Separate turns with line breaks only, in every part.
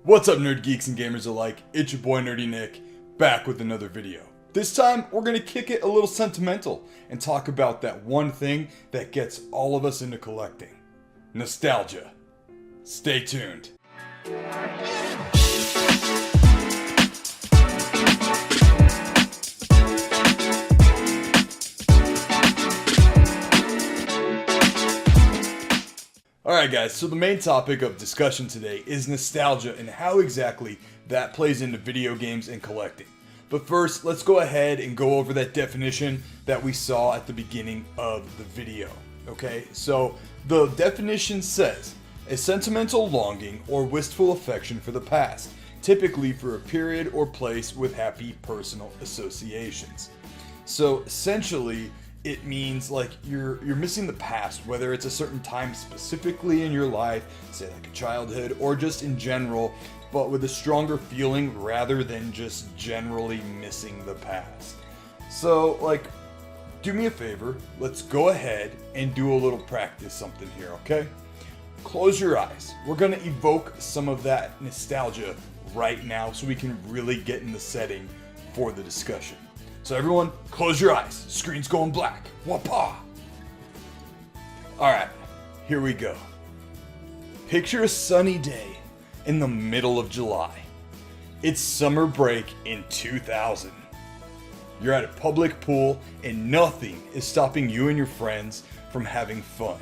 What's up, nerd geeks and gamers alike? It's your boy Nerdy Nick, back with another video. This time, we're gonna kick it a little sentimental and talk about that one thing that gets all of us into collecting. Nostalgia. Stay tuned. Alright guys, so the main topic of discussion today is nostalgia and how exactly that plays into video games and collecting. But first, let's go ahead and go over that definition that we saw at the beginning of the video. Okay, so the definition says, a sentimental longing or wistful affection for the past, typically for a period or place with happy personal associations. So essentially, it means like you're missing the past, whether it's a certain time specifically in your life, say like a childhood, or just in general, but with a stronger feeling rather than just generally missing the past. So like, do me a favor, let's go ahead and do a little practice something here, okay? Close your eyes. We're gonna evoke some of that nostalgia right now so we can really get in the setting for the discussion. So everyone, close your eyes. Screen's going black. Wapa! Alright, here we go. Picture a sunny day in the middle of July. It's summer break in 2000. You're at a public pool and nothing is stopping you and your friends from having fun.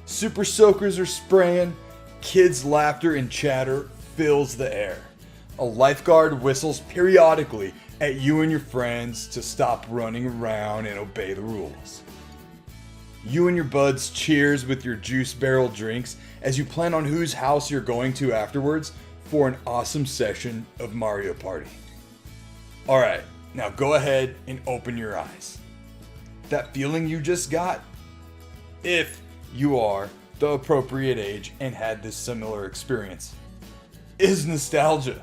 Super soakers are spraying, kids' laughter and chatter fills the air. A lifeguard whistles periodically at you and your friends to stop running around and obey the rules. You and your buds cheers with your juice barrel drinks as you plan on whose house you're going to afterwards for an awesome session of Mario Party. Alright, now go ahead and open your eyes. That feeling you just got? If you are the appropriate age and had this similar experience, is nostalgia.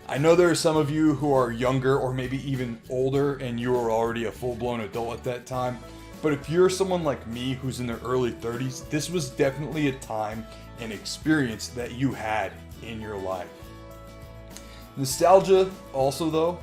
I know there are some of you who are younger or maybe even older and you were already a full-blown adult at that time, but if you're someone like me who's in their early 30s, this was definitely a time and experience that you had in your life. Nostalgia also though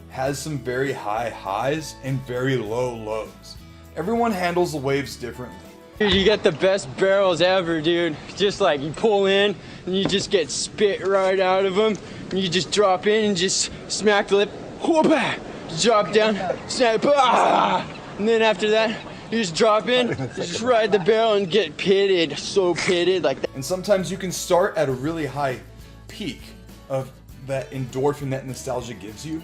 has some very high highs and very low lows. Everyone handles the waves differently.
Dude, you got the best barrels ever, dude. Just like you pull in and you just get spit right out of them. And you just drop in and just smack the lip. Whoop-ah! Drop down, snap, and then after that, you just drop in, just ride the barrel and get pitted, so pitted like that.
And sometimes you can start at a really high peak of that endorphin that nostalgia gives you,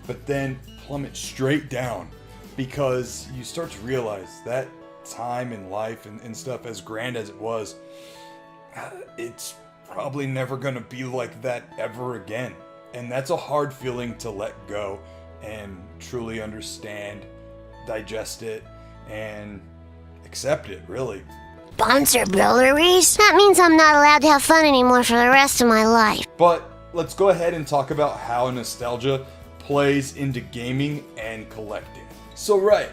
but then plummet straight down because you start to realize that time in life and stuff, as grand as it was, it's probably never gonna be like that ever again. And that's a hard feeling to let go and truly understand, digest it, and accept it, really.
Sponsor Billeries? That means I'm not allowed to have fun anymore for the rest of my life.
But let's go ahead and talk about how nostalgia plays into gaming and collecting. So right,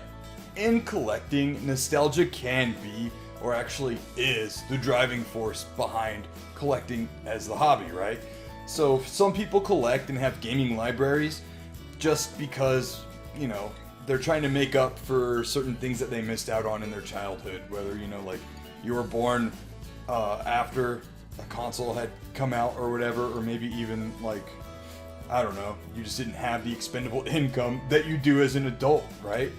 in collecting, nostalgia can be, or actually is, the driving force behind collecting as the hobby, right? So some people collect and have gaming libraries just because, you know, they're trying to make up for certain things that they missed out on in their childhood, whether, you know, like you were born after a console had come out or whatever, or maybe even like, I don't know, you just didn't have the expendable income that you do as an adult, right?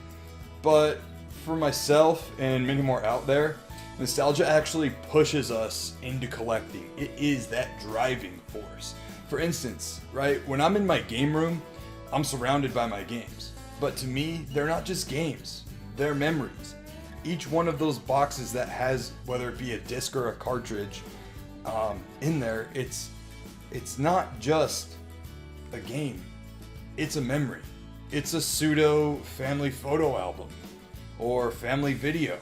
But for myself and many more out there, nostalgia actually pushes us into collecting. It is that driving force. For instance, right, when I'm in my game room, I'm surrounded by my games. But to me, they're not just games, they're memories. Each one of those boxes that has, whether it be a disc or a cartridge, in there, it's not just a game, it's a memory. It's a pseudo family photo album or family video.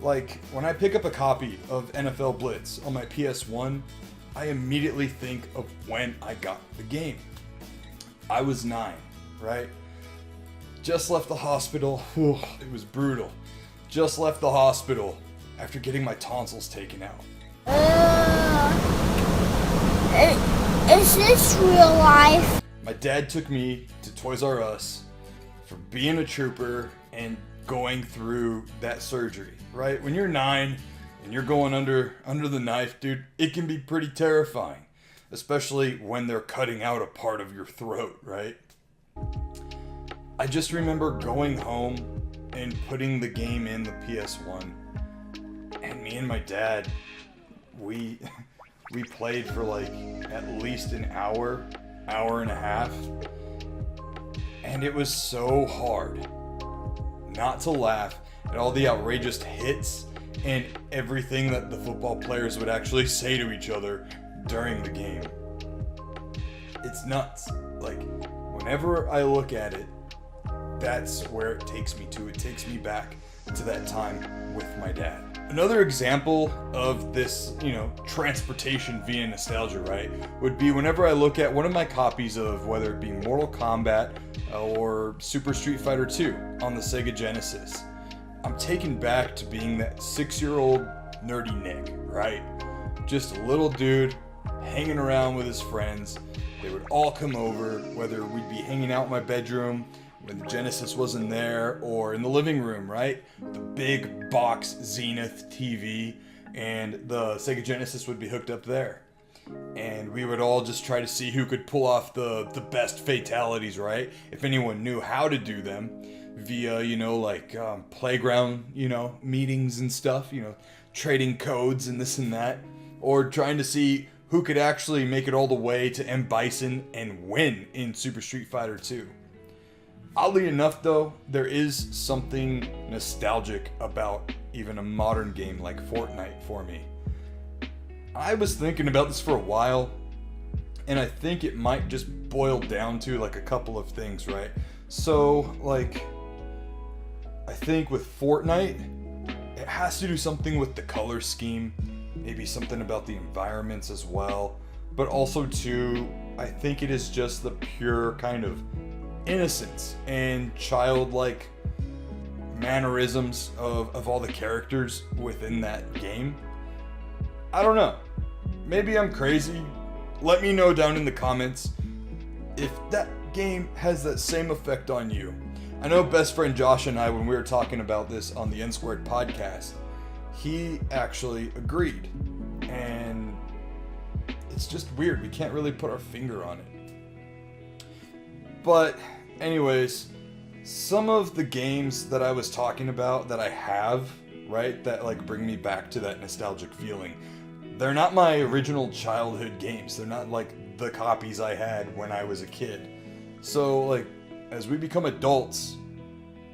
Like when I pick up a copy of NFL Blitz on my PS1, I immediately think of when I got the game. I was 9, right? Just left the hospital. Whew, it was brutal. Just left the hospital after getting my tonsils taken out.
Is this real life?
My dad took me to Toys R Us for being a trooper and going through that surgery, right? When you're 9 and you're going under the knife, dude, it can be pretty terrifying, especially when they're cutting out a part of your throat, right? I just remember going home and putting the game in the PS1, and me and my dad, we played for like at least an hour and a half, and it was so hard not to laugh at all the outrageous hits and everything that the football players would actually say to each other during the game. It's nuts. Like, whenever I look at it, that's where it takes me to. It takes me back to that time with my dad. Another example of this, transportation via nostalgia, right, would be whenever I look at one of my copies of whether it be Mortal Kombat or Super Street Fighter 2 on the Sega Genesis. I'm taken back to being that 6-year-old nerdy Nick, right? Just a little dude hanging around with his friends. They would all come over, whether we'd be hanging out in my bedroom when the Genesis wasn't there, or in the living room, right? The big box Zenith TV, and the Sega Genesis would be hooked up there. And we would all just try to see who could pull off the best fatalities, right? If anyone knew how to do them via, playground, meetings and stuff, trading codes and this and that, or trying to see who could actually make it all the way to M. Bison and win in Super Street Fighter 2. Oddly enough, though, there is something nostalgic about even a modern game like Fortnite for me. I was thinking about this for a while, and I think it might just boil down to like a couple of things, right? So, I think with Fortnite, it has to do something with the color scheme, maybe something about the environments as well, but also too, I think it is just the pure kind of innocence and childlike mannerisms of all the characters within that game. I don't know. Maybe I'm crazy. Let me know down in the comments if that game has that same effect on you. I know best friend Josh and I, when we were talking about this on the N Squared podcast, he actually agreed. And it's just weird. We can't really put our finger on it. But anyways, some of the games that I was talking about that I have, right, that bring me back to that nostalgic feeling, they're not my original childhood games. They're not like the copies I had when I was a kid. So as we become adults,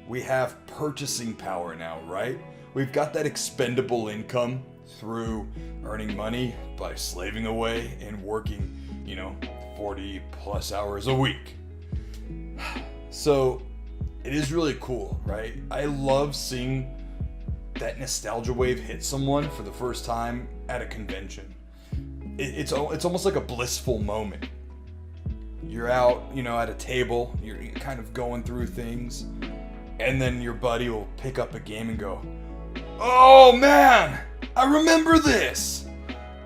we have purchasing power now, right? We've got that expendable income through earning money by slaving away and working, 40 plus hours a week. So it is really cool, right? I love seeing that nostalgia wave hit someone for the first time at a convention. It's almost like a blissful moment. You're out, at a table, you're kind of going through things, and then your buddy will pick up a game and go, "Oh man, I remember this!"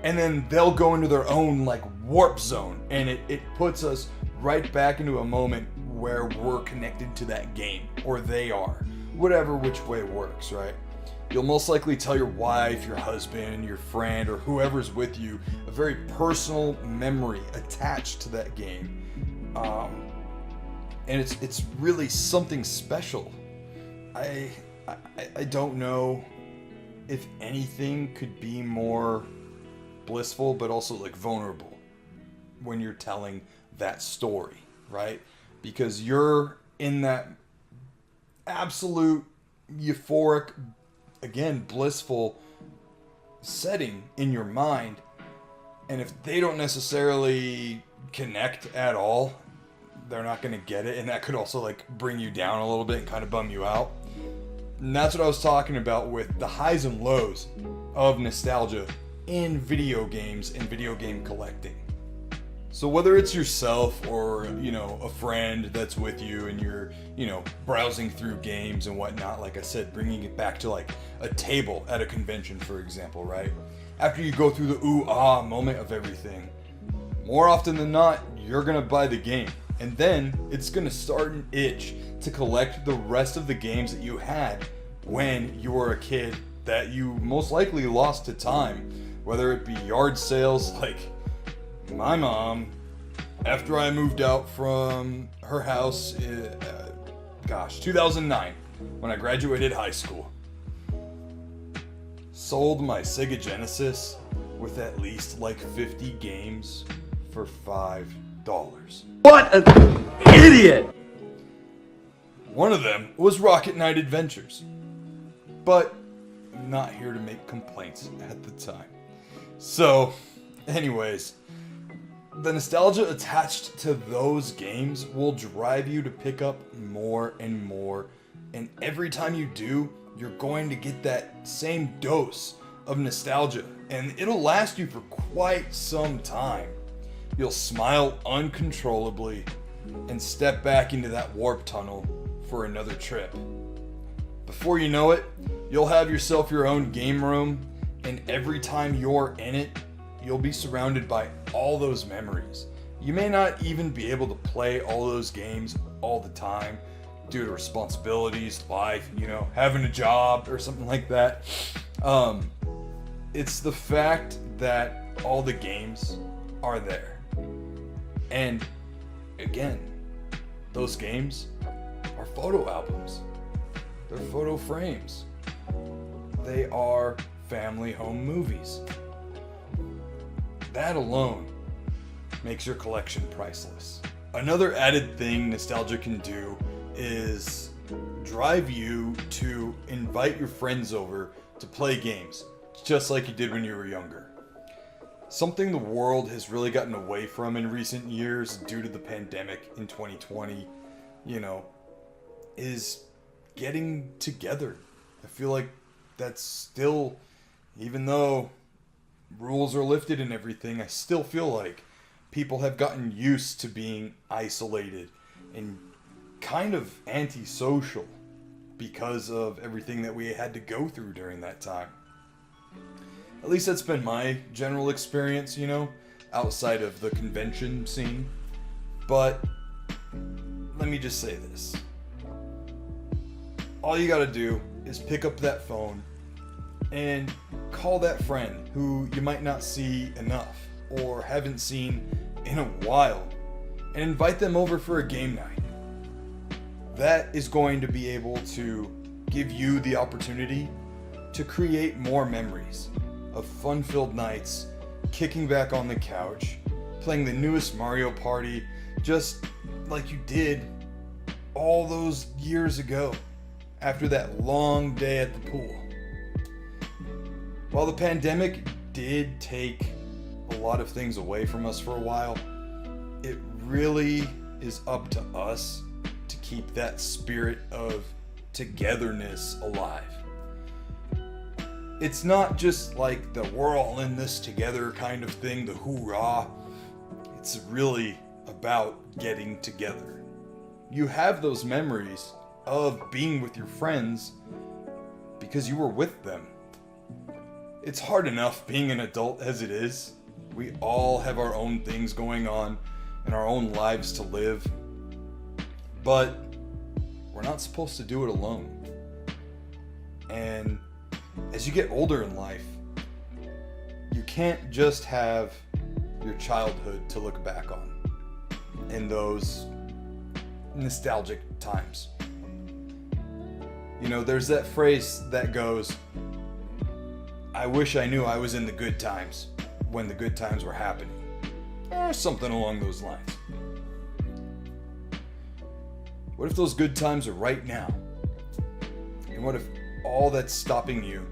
And then they'll go into their own warp zone, and it puts us right back into a moment where we're connected to that game, or they are, whatever which way works, right? You'll most likely tell your wife, your husband, your friend, or whoever's with you a very personal memory attached to that game, and it's really something special. I don't know if anything could be more blissful, but also vulnerable when you're telling that story, right? Because you're in that absolute euphoric, again, blissful setting in your mind, and if they don't necessarily connect at all, they're not going to get it, and that could also bring you down a little bit and kind of bum you out. And that's what I was talking about with the highs and lows of nostalgia in video games and video game collecting. So whether it's yourself or, a friend that's with you and you're, browsing through games and whatnot, like I said, bringing it back to a table at a convention, for example, right? After you go through the ooh-ah moment of everything, more often than not, you're gonna buy the game. And then it's gonna start an itch to collect the rest of the games that you had when you were a kid that you most likely lost to time. Whether it be yard sales, like my mom, after I moved out from her house, 2009, when I graduated high school, sold my Sega Genesis with at least like 50 games for $5.
What an idiot!
One of them was Rocket Knight Adventures, but I'm not here to make complaints at the time. So, anyways, the nostalgia attached to those games will drive you to pick up more and more, and every time you do, you're going to get that same dose of nostalgia, and it'll last you for quite some time. You'll smile uncontrollably and step back into that warp tunnel for another trip. Before you know it, you'll have yourself your own game room, and every time you're in it, you'll be surrounded by all those memories. You may not even be able to play all those games all the time due to responsibilities, life, having a job or something like that. It's the fact that all the games are there. And again, those games are photo albums. They're photo frames. They are family home movies. That alone makes your collection priceless. Another added thing nostalgia can do is drive you to invite your friends over to play games, just like you did when you were younger. Something the world has really gotten away from in recent years due to the pandemic in 2020, is getting together. I feel like that's still, even though rules are lifted and everything, I still feel like people have gotten used to being isolated and kind of antisocial because of everything that we had to go through during that time. At least that's been my general experience, outside of the convention scene. But let me just say this. All you gotta do is pick up that phone and call that friend who you might not see enough or haven't seen in a while and invite them over for a game night. That is going to be able to give you the opportunity to create more memories of fun-filled nights, kicking back on the couch, playing the newest Mario Party, just like you did all those years ago after that long day at the pool. While the pandemic did take a lot of things away from us for a while, it really is up to us to keep that spirit of togetherness alive. It's not just like the we're all in this together kind of thing, the hoorah. It's really about getting together. You have those memories of being with your friends because you were with them. It's hard enough being an adult as it is. We all have our own things going on and our own lives to live. But we're not supposed to do it alone. And as you get older in life, you can't just have your childhood to look back on in those nostalgic times. There's that phrase that goes, I wish I knew I was in the good times when the good times were happening. Or something along those lines. What if those good times are right now? And what if all that's stopping you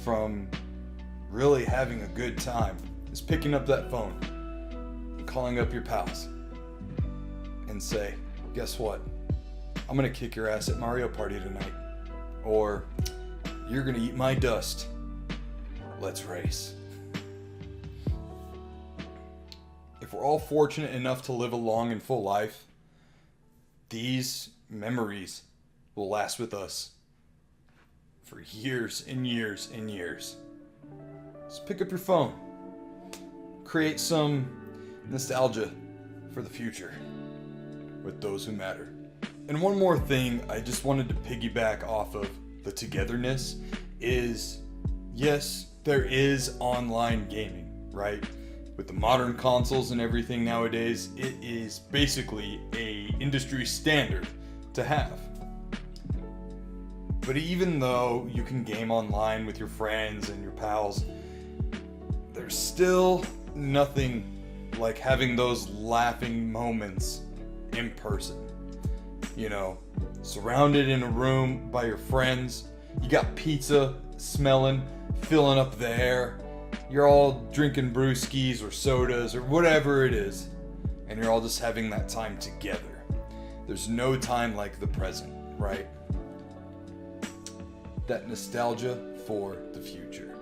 from really having a good time is picking up that phone, calling up your pals, and say, guess what? I'm gonna kick your ass at Mario Party tonight. Or, you're gonna eat my dust. Let's race. If we're all fortunate enough to live a long and full life, these memories will last with us for years and years and years. Just pick up your phone. Create some Nostalgia for the future with those who matter. And one more thing I just wanted to piggyback off of the togetherness is, yes, there is online gaming, right? With the modern consoles and everything nowadays, it is basically a industry standard to have. But even though you can game online with your friends and your pals, there's still nothing like having those laughing moments in person. You know, surrounded in a room by your friends, you got pizza smelling, filling up the air, you're all drinking brewskis or sodas or whatever it is, and you're all just having that time together. There's no time like the present, right? That nostalgia for the future.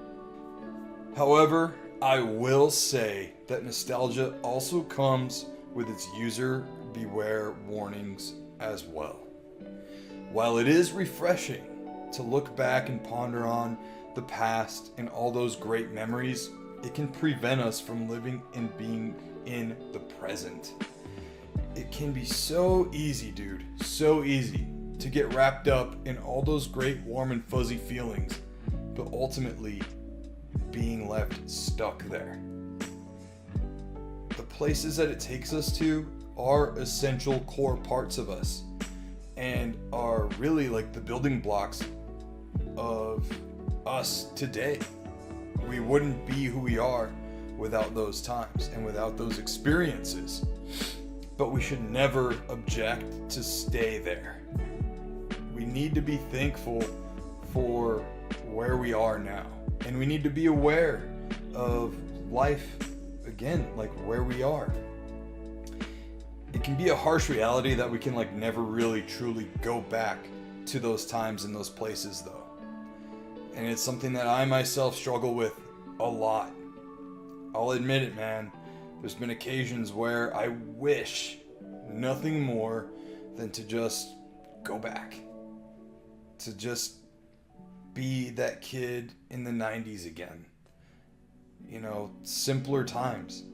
However, I will say that nostalgia also comes with its user beware warnings as well. While it is refreshing to look back and ponder on the past and all those great memories, it can prevent us from living and being in the present. It can be so easy, dude, so easy to get wrapped up in all those great warm and fuzzy feelings, but ultimately being left stuck there. The places that it takes us to are essential core parts of us and are really like the building blocks of us today. We wouldn't be who we are without those times and without those experiences. But we should never object to stay there. We need to be thankful for where we are now. And we need to be aware of life, again, like where we are. It can be a harsh reality that we can like never really truly go back to those times and those places though. And it's something that I myself struggle with a lot. I'll admit it, man. There's been occasions where I wish nothing more than to just go back. To just be that kid in the 90s again. You know, simpler times.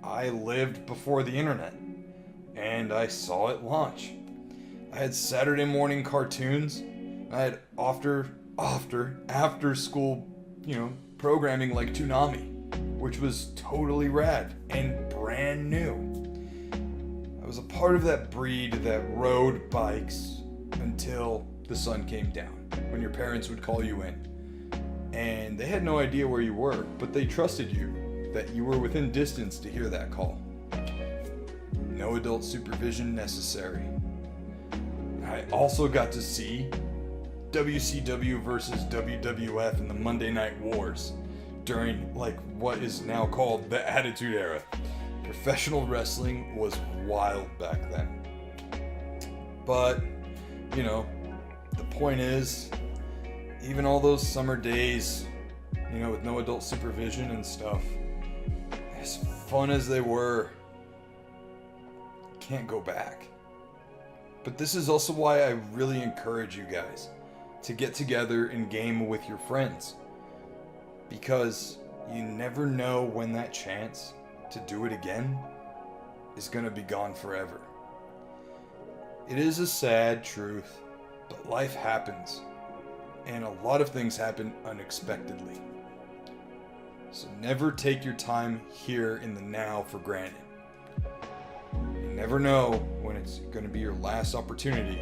I lived before the internet, and I saw it launch. I had Saturday morning cartoons. I had after school, programming like Toonami, which was totally rad and brand new. I was a part of that breed that rode bikes until the sun came down, when your parents would call you in. And they had no idea where you were, but they trusted you, that you were within distance to hear that call. No adult supervision necessary. I also got to see WCW versus WWF in the Monday Night Wars during like what is now called the Attitude Era. Professional wrestling was wild back then. But, the point is, even all those summer days, with no adult supervision and stuff, as fun as they were, can't go back. But this is also why I really encourage you guys to get together and game with your friends. Because you never know when that chance to do it again is going to be gone forever. It is a sad truth, but life happens. And a lot of things happen unexpectedly. So never take your time here in the now for granted. You never know when it's going to be your last opportunity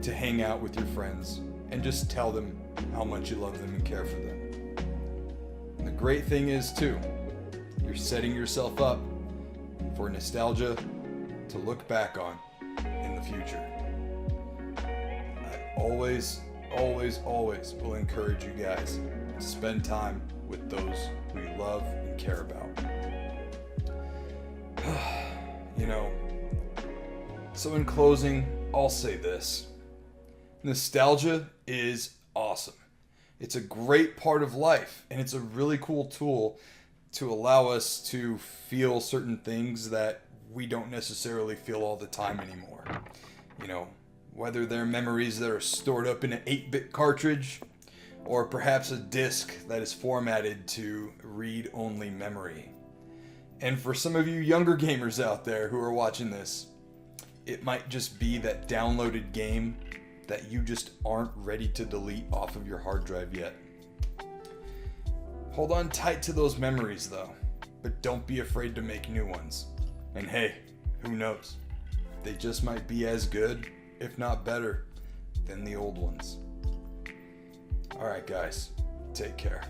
to hang out with your friends and just tell them how much you love them and care for them. And the great thing is too, you're setting yourself up for nostalgia to look back on in the future. I always will encourage you guys to spend time with those who you love and care about. So in closing, I'll say this. Nostalgia is awesome. It's a great part of life, and it's a really cool tool to allow us to feel certain things that we don't necessarily feel all the time anymore. Whether they're memories that are stored up in an 8-bit cartridge, or perhaps a disc that is formatted to read-only memory. And for some of you younger gamers out there who are watching this, it might just be that downloaded game that you just aren't ready to delete off of your hard drive yet. Hold on tight to those memories though, but don't be afraid to make new ones. And hey, who knows? They just might be as good, if not better, than the old ones. Alright guys, take care.